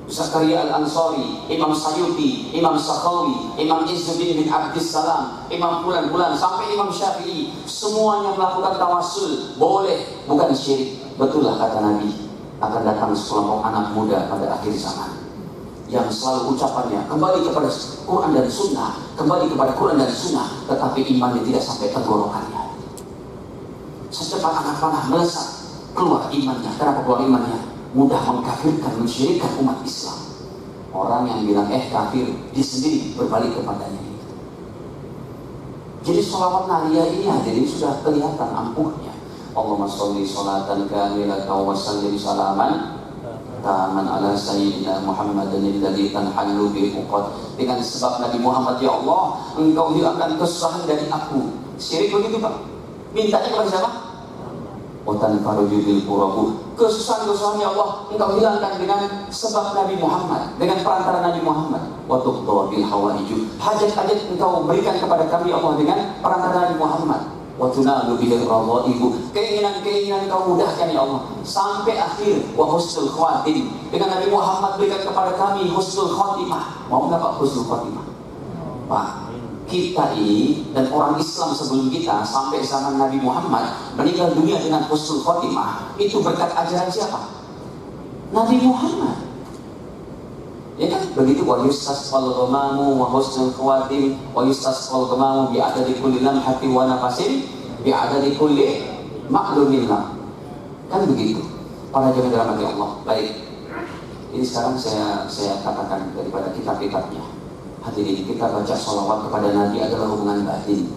Zakaria Al-Ansari, Imam Sayuti, Imam Sakhawi, Imam Izzuddin bin Abdissalam, Imam Fulan-Fulan sampai Imam Syafi'i, semuanya melakukan tawassul. Boleh, bukan syirik. Betullah kata Nabi, akan datang sekelompok anak muda pada akhir zaman yang selalu ucapannya kembali kepada Quran dan Sunnah, kembali kepada Quran dan Sunnah, tetapi imannya tidak sampai tenggorokannya. Secepat anak panah melesat keluar imannya. Kenapa keluar imannya? Mudah mengkafirkan, mensyirikkan umat Islam. Orang yang bilang kafir, dia sendiri berbalik kepadanya. Jadi sholawat nariyah ini hadirin sudah kelihatan ampuhnya. Allahumma sholli sholatan kamilatan wa sallim salaman taman ala sayyidina Muhammadin alladzi tanhallu bil uqad. Dengan sebab Nabi Muhammad, ya Allah, engkau hilangkan kesusahan dari aku. Syirik begitu Pak. Mintanya kepada siapa? Watan farujudil purabu. Kesusahan-kesusahan ya Allah engkau hilangkan dengan sebab Nabi Muhammad, dengan perantara Nabi Muhammad. Wa tuqda bil hawaiju. Hajat-hajat engkau berikan kepada kami ya Allah dengan perantara Nabi Muhammad. Wa tunalu bil radaibu. Keinginan-keinginan engkau mudahkan ya Allah sampai akhir. Wa husnul khatim. Dengan Nabi Muhammad berikan kepada kami husnul khatimah. Mau enggak Pak husnul khatimah? Pak, kita ini dan orang Islam sebelum kita sampai zaman Nabi Muhammad meninggal dunia dengan husnul khotimah itu berkat ajaran siapa? Nabi Muhammad. Ya kan? Begitu wa yustasqal ghamamu wa husnul khawatim wa yustasqal ghamamu bi adadi kulli lamhati wa nafasin bi adadi kulli ma'lumin lam. Kan begitu. Para jemaah dirahmati Allah. Baik. Ini sekarang saya katakan daripada kitab-kitabnya. Hadirin, kita baca sholawat kepada Nabi adalah hubungan batin.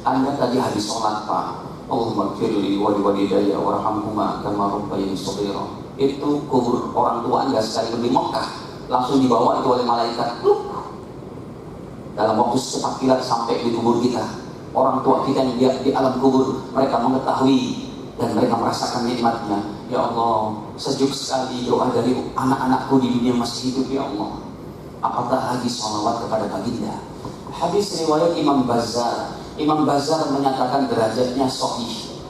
Anda tadi habis sholat Pak, Allahumma gfirli wa liwalidayya warhamhuma kama rabbayani shaghira. Itu kubur orang tua Anda sekalipun di Mekah, langsung dibawa itu oleh malaikat. Dalam waktu secepat kilat sampai di kubur kita. Orang tua kita yang di alam kubur, mereka mengetahui dan mereka merasakan nikmatnya. Ya Allah, sejuk sekali doa dari anak-anakku di dunia masih hidup ya Allah. Apatah lagi sholawat kepada baginda. Hadis riwayat Imam Bazzar. Imam Bazzar menyatakan derajatnya sahih.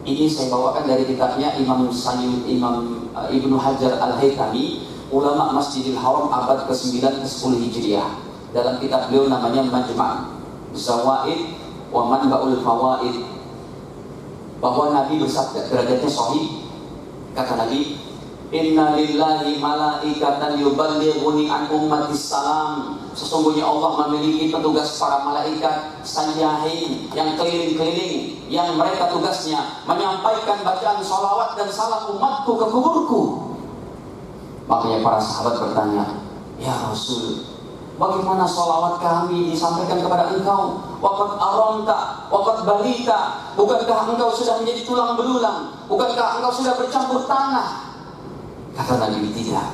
Ini saya bawakan dari kitabnya Imam Ibnu Hajar Al-Haytami, ulama Masjidil Haram abad ke-9 ke-10 Hijriah. Dalam kitab beliau namanya Majma' Zawaid wa Manba'ul Fawaid, bahwa Nabi bersabda, derajatnya sahih. Kata Nabi, inna lillahi malaikatan yuballighuni an ummatis salam. Sesungguhnya Allah memiliki petugas para malaikat sayyahin yang keliling-keliling, yang mereka tugasnya menyampaikan bacaan sholawat dan salam umatku ke kuburku. Makanya para sahabat bertanya, ya Rasul, bagaimana sholawat kami disampaikan kepada engkau? waqad aramta, waqad balita. Bukankah engkau sudah menjadi tulang belulang? Bukankah engkau sudah bercampur tanah? Kata Nabi, tidak.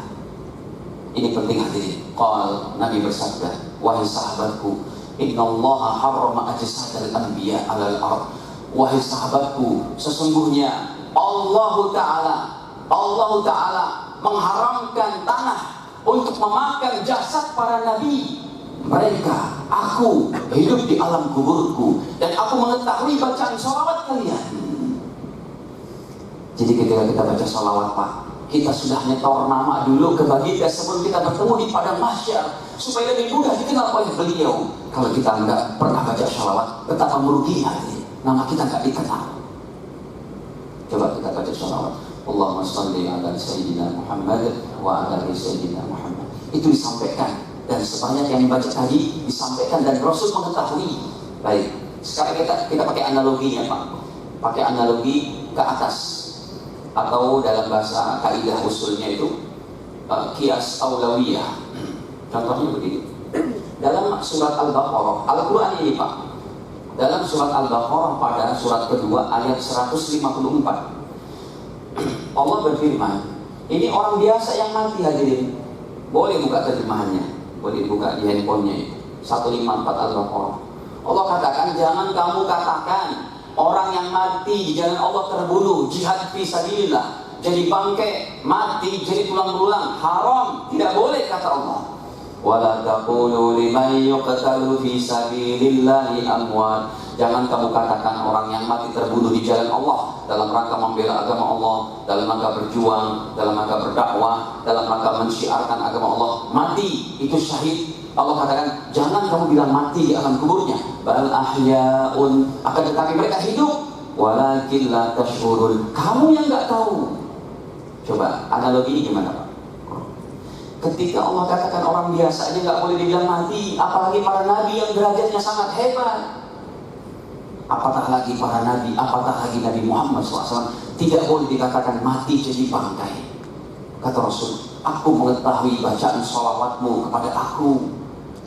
Ini penting hadirin. Qal, Nabi bersabda, wahai sahabatku, innallaha harrama ajsadal anbiya 'alal ard. Wahai sahabatku, sesungguhnya Allah Ta'ala mengharamkan tanah untuk memakan jasad para nabi. Mereka, aku hidup di alam kuburku dan aku mengetahui bacaan sholawat kalian. Jadi ketika kita baca sholawat, Pak, kita sudah nyetor nama dulu ke baginda sebelum kita bertemu di padang mahsyar, supaya lebih mudah dikenal oleh beliau. Kalau kita enggak pernah baca sholawat, betapa meruginya nama kita enggak dikenal. Coba kita baca sholawat. Allahumma shalli ala Sayyidina Muhammad wa ala Sayyidina Muhammad. Itu disampaikan, dan sebanyak yang dibaca tadi disampaikan dan Rasul mengetahui. Baik, sekarang kita pakai analoginya, Pak. Pakai analogi ke atas, atau dalam bahasa kaidah usulnya itu qiyas aulawiyah. Contohnya begini. Dalam surat Al-Baqarah, Al-Qur'an ini, Pak. Dalam surat Al-Baqarah pada surat kedua ayat 154. Allah berfirman, ini orang biasa yang mati hadirin. Boleh buka terjemahannya, boleh buka di handphonenya itu 154 Al-Baqarah. Allah katakan, jangan kamu katakan orang yang mati di jalan Allah terbunuh, jihad fi sabilillah, jadi bangkai, mati, jadi tulang belulang, haram, tidak boleh, kata Allah. Wala taqulu liman yuqtalu fi sabilillahi amwat. Jangan kamu katakan orang yang mati terbunuh di jalan Allah dalam rangka membela agama Allah, dalam rangka berjuang, dalam rangka berdakwah, dalam rangka mensyiarkan agama Allah, mati, itu syahid. Allah katakan, jangan kamu bilang mati di alam kuburnya. Bal ahya'un, akan tetapi mereka hidup. Walakin la tash'urun, kamu yang enggak tahu. Coba analogi ini gimana, Pak? Ketika Allah katakan orang biasa aja nggak boleh dibilang mati, apalagi para nabi yang derajatnya sangat hebat. Apatah lagi para nabi, apatah lagi Nabi Muhammad SAW, tidak boleh dikatakan mati jadi bangkai. Kata Rasul, aku mengetahui bacaan sholawatmu kepada aku,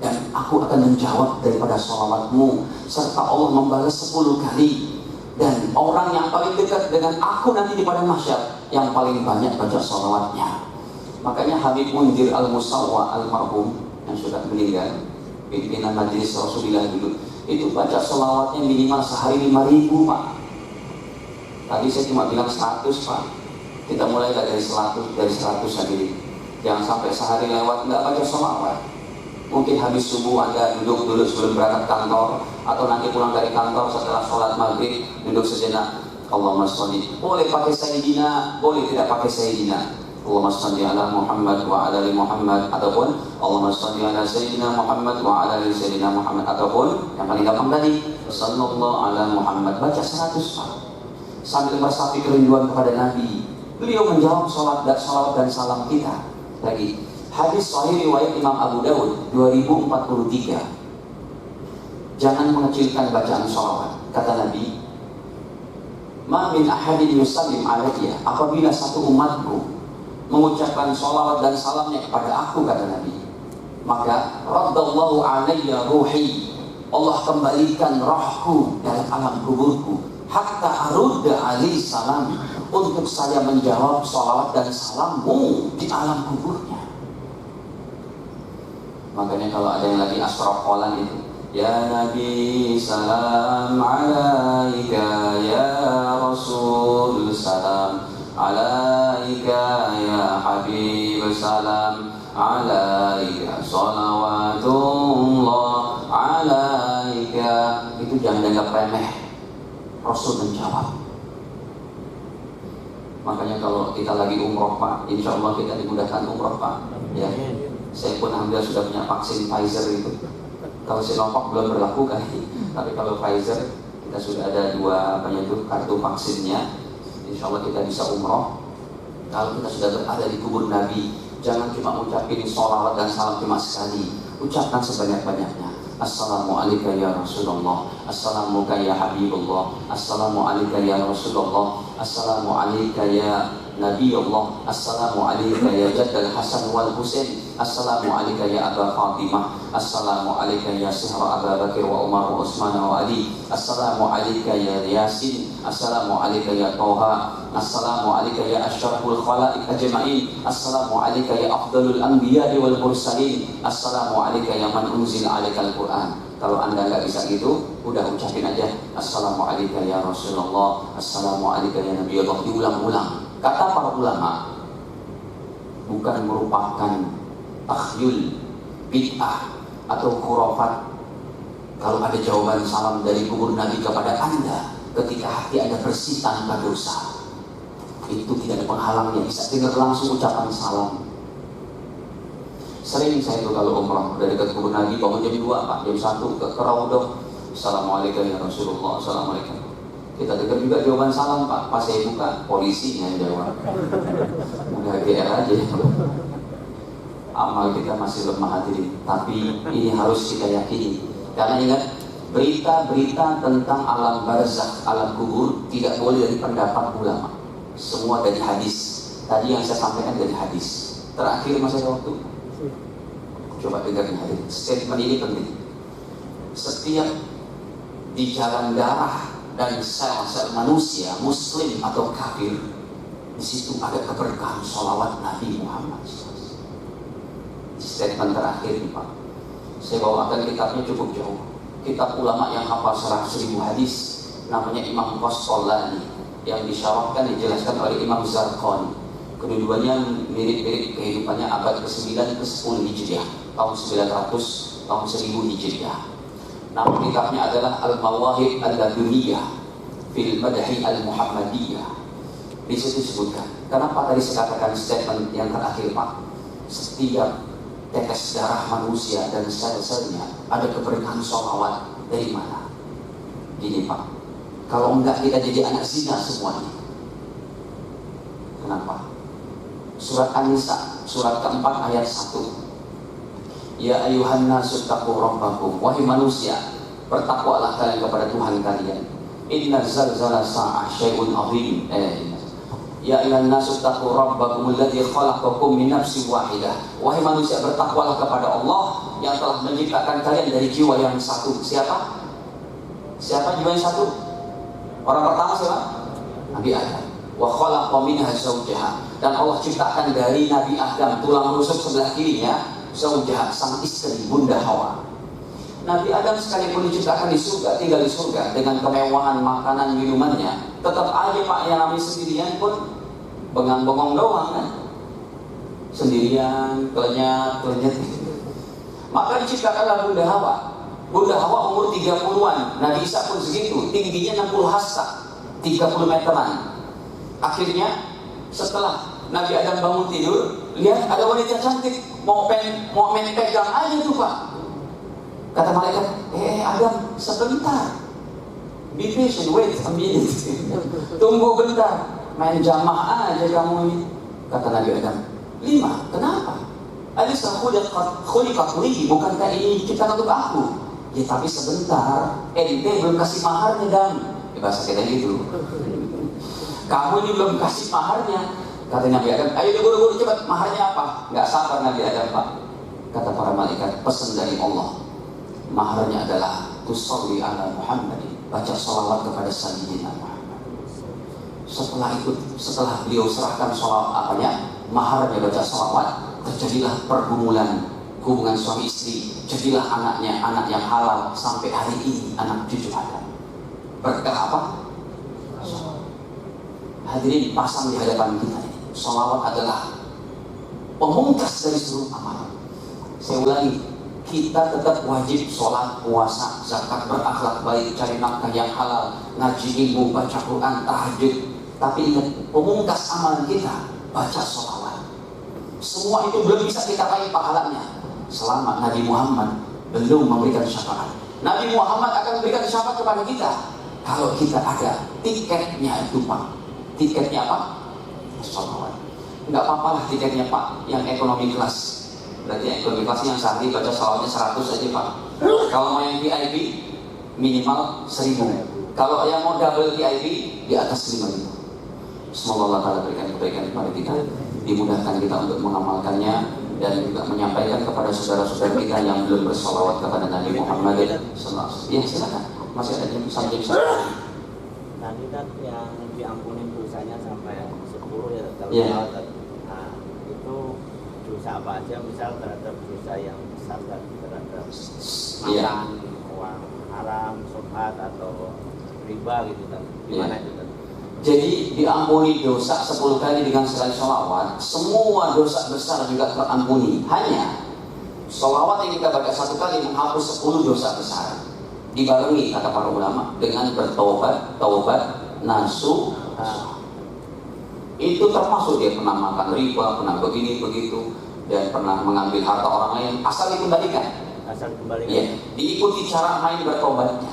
dan aku akan menjawab daripada sholawatmu, serta Allah membalas 10 kali. Dan orang yang paling dekat dengan aku nanti di padang mahsyar, yang paling banyak baca sholawatnya. Makanya Habib Munzir Al-Musawwa Al-Marhum yang sudah meninggal, pimpinan majelis Rasulullah dulu, itu baca sholawatnya minimal sehari 5.000, Pak. Tadi saya cuma bilang 100, Pak. Kita mulai dari 100 lagi. Jangan sampai sehari lewat nggak baca sholawat. Mungkin habis subuh Anda duduk dulu sebelum berangkat kantor, atau nanti pulang dari kantor setelah sholat maghrib duduk sejenak. Allahumma sholli. Boleh pakai Sayyidina, boleh tidak pakai Sayyidina. Allahumma sholli ala Muhammad wa ala ali Muhammad, ataupun Allahumma sholli ala Sayyidina Muhammad wa ala ali Sayyidina Muhammad, ataupun yang paling gampang tadi sallallahu ala Muhammad. Baca 100, Pak, sambil meresapi kerinduan kepada Nabi. Beliau menjawab salawat dan salam kita. Lagi hadis sahih riwayat Imam Abu Dawud 2043. Jangan mengecilkan bacaan salawat. Kata Nabi, ma min ahadin yusallim alayya, apabila satu umatku mengucapkan sholawat dan salamnya kepada aku, kata Nabi, maka raddallahu alayya ruhi, Allah kembalikan rohku dalam alam kuburku, hatta arudda alaihi salam, untuk saya menjawab sholawat dan salammu di alam kuburnya. Makanya kalau ada yang lagi asrokolan itu, ya Nabi salam alaika, ya Rasul salam alaika, ya Habib salam alaika, salawatullah alaika. Itu jangan dianggap remeh. Rasul menjawab. Makanya kalau kita lagi umroh, Pak, insya Allah kita dimudahkan umroh, Pak, ya. Saya pun alhamdulillah sudah punya vaksin Pfizer itu. Kalau Sinovac belum berlaku kan, tapi kalau Pfizer kita sudah ada 2 kartu vaksinnya. Insya Allah kita bisa umroh. Kalau kita sudah berada di kubur Nabi, jangan cuma ucapin sholawat dan salam cuma sekali, ucapkan sebanyak-banyaknya. Assalamualaikum ya Rasulullah, Assalamualaikum ya Habibullah, Assalamualaikum ya Rasulullah, Assalamualaikum ya Nabi Allah. Assalamualaikum ya Jaddal Hasan wal Husain. Assalamualaikum ya Aba Fatimah. Assalamualaikum ya Sihra Aba Bakir wa Umar wa Utsman wa Ali. Assalamualaikum ya Yasin. Assalamualaikum ya Toha. Assalamualaikum ya Asyraful Khalaiq ajma'in. Assalamualaikum ya Afdalul Anbiya wal Mursalin. Assalamualaikum ya man unzil alaikal Quran. Kalau anda nggak bisa gitu, udah ucapin aja Assalamualaikum ya Rasulullah. Assalamualaikum ya Nabi Allah. Diulang-ulang. Kata para ulama, bukan merupakan takhyul, bid'ah atau khurafat kalau ada jawaban salam dari kubur Nabi kepada anda ketika hati anda bersih tanpa dosa. Itu tidak ada penghalangnya, bisa dengar langsung ucapan salam. Sering saya tuh kalau umrah dari dekat kubur Nabi bangun jam 2 Pak, jam 1 ke Raudhah. Assalamualaikum ya Rasulullah. Assalamualaikum. Kita dengar juga jawaban salam Pak. Pas saya buka, polisi yang jawab. Udah GR aja. Amal kita masih lemah hadirin, tapi ini harus kita yakini. Karena ingat, berita-berita tentang alam barzakh, alam kubur tidak boleh dari pendapat ulama. Semua dari hadis. Tadi yang saya sampaikan dari hadis. Terakhir masih ada waktu. Coba dengarkan hadirin. Statement ini penting. Setiap di jalan darah dan sel-sel manusia, muslim atau kafir, di situ ada keberkahan sholawat Nabi Muhammad. Statement terakhir nih Pak, saya bawakan kitabnya cukup jauh. Kitab ulama yang hafal 100.000 hadis, namanya Imam Qasqalani, yang disyarahkan dijelaskan oleh Imam Zarqani. Kedua-duanya mirip-mirip kehidupannya abad ke-9 ke-10 Hijriah, tahun 900, tahun 1000 Hijriah. Nama kitabnya adalah Al-Mawahib Al-Laduniyah fil Madhi Al-Muhammadiyah. Di situ disebutkan. Kenapa tadi saya katakan statement yang terakhir Pak? Setiap tetes darah manusia dan sel-selnya ada keberkahan sholawat. Dari mana? Gini Pak, kalau enggak kita jadi anak zina semuanya. Kenapa? Surat An-Nisa, surat keempat ayat 1. Ya ayuhan nasu taqu rabbakum, wahai manusia, bertakwalah kalian kepada Tuhan kalian. Inna zalzala sa'ah syai'un 'azim. Ya ayuhan nasu taqu rabbakum alladzi khalaqakum min nafsin wahidah. Wahai manusia, bertakwalah kepada Allah yang telah menciptakan kalian dari jiwa yang satu. Siapa? Siapa jiwa yang satu? Orang pertama siapa? Nabi Adam. Wa khalaqa minha zawjaha. Dan Allah ciptakan dari Nabi Adam tulang rusuk sebelah kirinya Zawjah, sang istri, Bunda Hawa. Nabi Adam sekalipun diciptakan di surga, tinggal di surga dengan kemewahan makanan minumannya, tetap aja Pak yang namanya sendirian pun bengang-bengong doang kan, sendirian, kelenyat. Maka diciptakanlah Bunda Hawa. Bunda Hawa umur 30-an, Nabi Isa pun segitu, tingginya 60 hasta, 30 meteran. Akhirnya setelah Nabi Adam bangun tidur, lihat ada wanita cantik, mau main pegang aja tuh Pak. Kata malaikat, Adam, sebentar, be patient, wait a minute. Tunggu bentar, main jamah aja kamu ini. Kata Nabi Adam, 5, kenapa? Alisa khuliqat li, bukankah ini diciptakan untuk aku? Ya tapi sebentar, ente belum kasih maharnya Dan. Bahasa kita gitu. Kamu ini belum kasih maharnya. Kata Nabi Adam, ayo buru-buru cepat, maharnya apa? Gak sabar Nabi Adam Pak. Kata para malaikat, pesan dari Allah, maharnya adalah tusalli ala Muhammadin, baca salawat kepada Sayyidina Muhammad. Setelah beliau serahkan salawat maharnya baca salawat, terjadilah pergumulan hubungan suami istri, jadilah anaknya anak yang halal sampai hari ini, anak cucu Adam. Berkah apa? Hadirin pasang di hadapan kita ini. Salawat adalah pemungkas dari seluruh amal. Saya ulangi, kita tetap wajib sholat, puasa, zakat, berakhlak baik, cari nafkah yang halal, ngaji ilmu, baca Quran, tahajud. Tapi ingat, pemungkas amalan kita baca sholawat. Semua itu belum bisa kita raih pahalanya selama Nabi Muhammad belum memberikan syafaat. Nabi Muhammad akan memberikan syafaat kepada kita kalau kita ada tiketnya itu Pak. Tiketnya apa? Sholawat. Enggak apa-apa lah tiketnya Pak, yang ekonomi kelas. Berarti yang ekonomi kelas yang sehari baca sholawatnya 100 aja Pak. Kalau mau yang VIP minimal 1000. Kalau yang mau double VIP di atas 5000. Semoga Allah Ta'ala berikan kebaikan kepada kita, dimudahkan kita untuk mengamalkannya, dan juga menyampaikan kepada saudara-saudara kita yang belum bersalawat kepada Nabi Muhammad SAW. Ya, silakan. Masih ada jam sampai jam. Tadi kan yang diampuni dosanya sampai 10 ya kalau Yeah. Nah, itu dosa apa aja, misal terhadap dosa yang besar dan terhadap Iya. makan uang haram, syubhat atau riba gitu kan. Gimana Iya. itu kan? Jadi diampuni dosa 10 kali dengan sekali sholawat, semua dosa besar juga terampuni. Hanya sholawat yang kita baca 1 kali menghapus 10 dosa besar. Dibarengi kata para ulama dengan bertobat, taubat nasuha. Itu termasuk dia pernah makan riba, pernah begini begitu, dan pernah mengambil harta orang lain, asal dikembalikan. Asal kembali. Ya, diikuti cara main bertobatnya.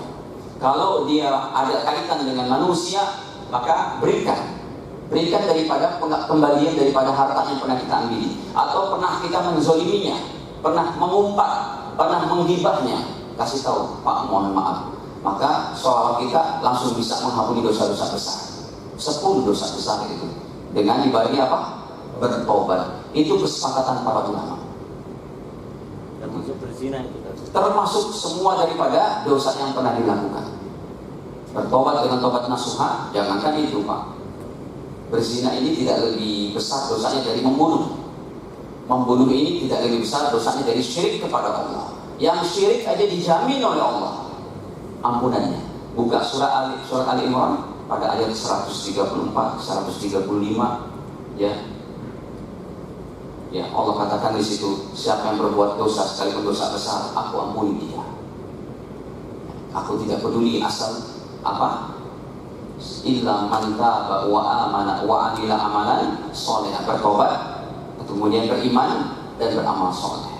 Kalau dia ada kaitan dengan manusia, maka berikan daripada kembalian daripada harta yang pernah kita ambil, atau pernah kita menzoliminya, pernah mengumpat, pernah menggibahnya, kasih tahu, Pak, mohon maaf. Maka sholawat kita langsung bisa mengampuni dosa-dosa besar. 10 dosa besar itu dengan dibarengi apa? Bertobat. Itu kesepakatan para ulama. Termasuk berzina itu kan. Termasuk semua daripada dosa yang pernah dilakukan. Bertobat dengan tobat nasuha, jangankan itu Pak. Berzina ini tidak lebih besar dosanya dari membunuh. Membunuh ini tidak lebih besar dosanya dari syirik kepada Allah. Yang syirik aja dijamin oleh Allah ampunannya. Buka surat Ali Imran pada ayat 134, 135, ya. Ya, Allah katakan di situ, siapa yang berbuat dosa sekalipun dosa besar, aku ampuni dia. Aku tidak peduli asal apa? Illa man taba wa amana wa amila amalan sholeh, bertobat, kemudian beriman dan beramal soleh.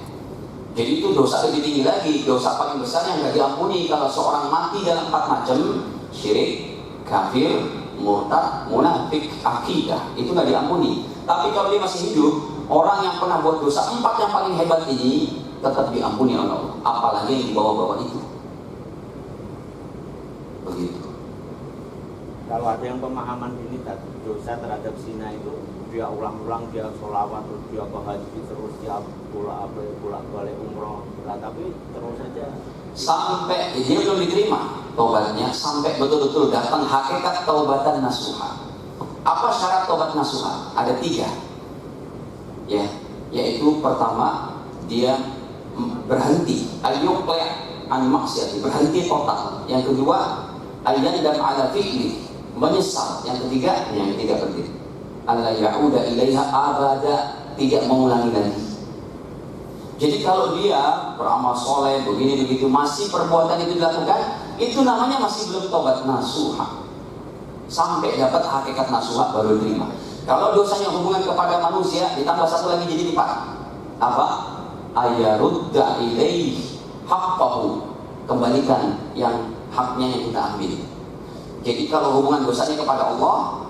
Jadi itu dosa lebih tinggi lagi, dosa paling besar yang tidak diampuni kalau seorang mati dalam 4 macam: syirik, kafir, murtad, munafik, akidah, itu nggak diampuni. Tapi kalau dia masih hidup, orang yang pernah buat dosa 4 yang paling hebat ini tetap diampuni oleh Allah, apalagi yang dibawa-bawa itu. Begitu. Kalau ada yang pemahaman ini dosa terhadap zina itu, dia ulang-ulang, dia sholawat, terus dia ke haji, terus dia bolak-balik umroh, nah, tapi terus saja Sampai dia belum diterima taubatnya, sampai betul-betul datang hakikat taubatan nasuha. Apa syarat taubat nasuha? Ada 3, ya, yaitu pertama dia berhenti, al-yuqla' an maksiat, berhenti total. Yang kedua, al-yandam ala fi'li, menyesal. Yang ketiga penting, alla ya'uda ilaiha abada, tidak mengulangi lagi. Jadi kalau dia beramal soleh begini begitu, masih perbuatan itu dilakukan, itu namanya masih belum taubat nasuha. Sampai dapat hakikat nasuha baru diterima. Kalau dosanya hubungan kepada manusia, ditambah 1 lagi jadi 4. Apa? Ayarudda ilaihi haqqahu, kembalikan yang haknya yang kita ambil. Jadi kalau hubungan dosanya kepada Allah,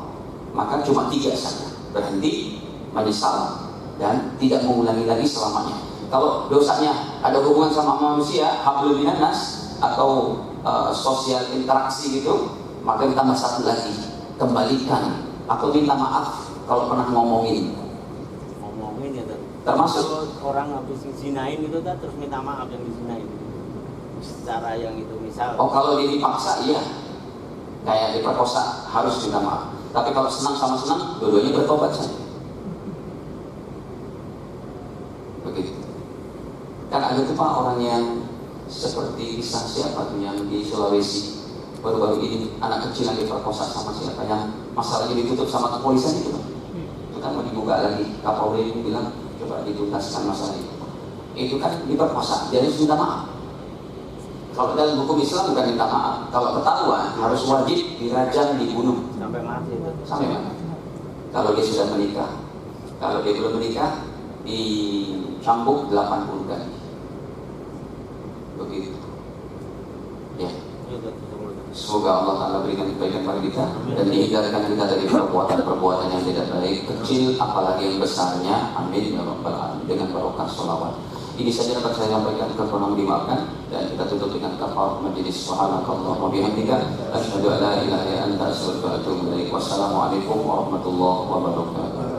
maka cuma 3 saja: berhenti, menyesal, dan tidak mengulangi lagi selamanya. Kalau dosanya ada hubungan sama manusia, hablum minan nas, atau sosial interaksi gitu, maka ditambah 1 lagi: kembalikan, atau minta maaf kalau pernah ngomongin ya, termasuk. kalau orang habis zinain itu terus minta maaf yang dizinain, cara yang itu misal. Oh, kalau dia dipaksa, iya, kayak diperkosa, harus minta maaf. Tapi kalau senang sama senang, dua-duanya bertobat saja. Begitu. Kan ada tuh Pak orang yang seperti kisah siapa tuh yang di Sulawesi baru-baru ini, anak kecil yang diperkosa sama siapa, yang masalahnya ditutup sama kepolisian itu Pak. Itu kan mau dibuka lagi, Kapolri itu bilang coba dituntaskan masalah itu. Itu kan diperkosa, jadi harus minta maaf. Kalau dalam hukum Islam bukan minta maaf, kalau ketahuan harus wajib dirajam, dibunuh Sampai mati itu. sampai mati. Kalau dia sudah menikah, kalau dia belum menikah, dicambuk 80 kali. Begitu. Ya. Semoga Allah Ta'ala berikan kebaikan pada kita dan dihindarkan kita dari perbuatan-perbuatan yang tidak baik, kecil apalagi yang besarnya. Amin ya rabbal alamin, dengan barokah sholawat. Ini saja dapat saya sampaikan, kekurangan dimaafkan, dan kita tutup dengan kafaratul majelis. Subhanakallah wa bihamdika asyhadu an la ilaha illa anta astaghfiruka wa atubu ilaik. Wassalamualaikum warahmatullahi wabarakatuh.